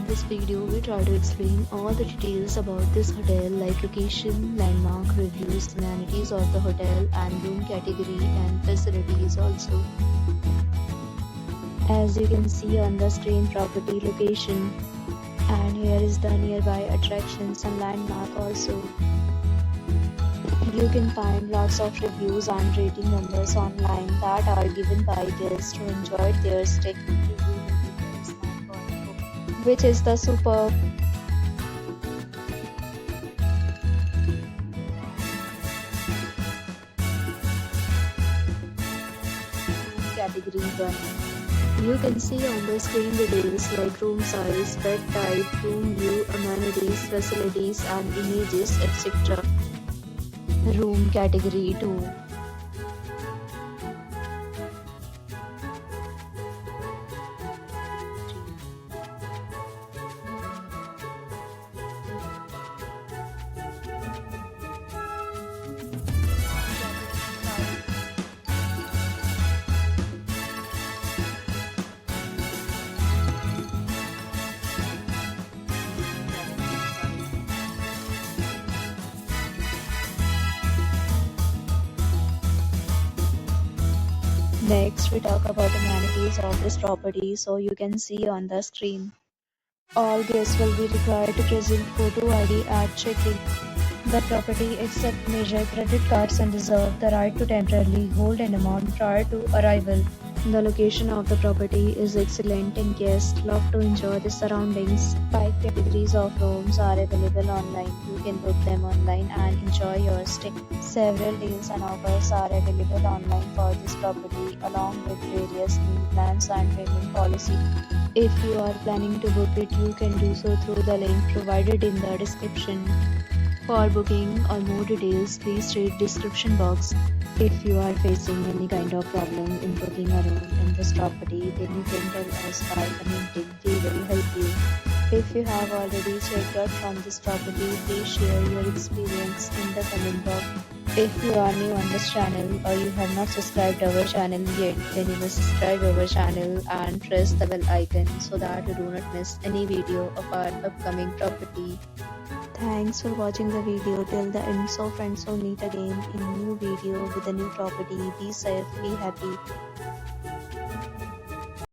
this video, we try to explain all the details about this hotel like location, landmark, reviews, amenities of the hotel and room category and facilities also. As you can see on the screen, property location, and here is the nearby attractions and landmark also. You can find lots of reviews and rating numbers online that are given by guests to enjoy their stay, which is the superb. Category 1. You can see on the screen details like room size, bed type, room view, amenities, facilities and images, etc. Room category 2. Next, we talk about amenities of this property, so you can see on the screen. All guests will be required to present photo ID at check-in. The property accepts major credit cards and reserves the right to temporarily hold an amount prior to arrival. The location of the property is excellent and guests love to enjoy the surroundings. 5 categories of rooms are available online. You can book them online and enjoy your stay. Several deals and offers are available online for this property along with various meal plans and payment policy. If you are planning to book it, you can do so through the link provided in the description. For booking or more details, please read description box. If you are facing any kind of problem in booking a room in this property, then you can tell us by commenting. We will help you. If you have already checked out from this property, please share your experience in the comment box. If you are new on this channel or you have not subscribed our channel yet, then you must subscribe our channel and press the bell icon so that you do not miss any video of our upcoming property. Thanks for watching the video till the end. So friends, we'll meet again in a new video with a new property. Be safe, be happy.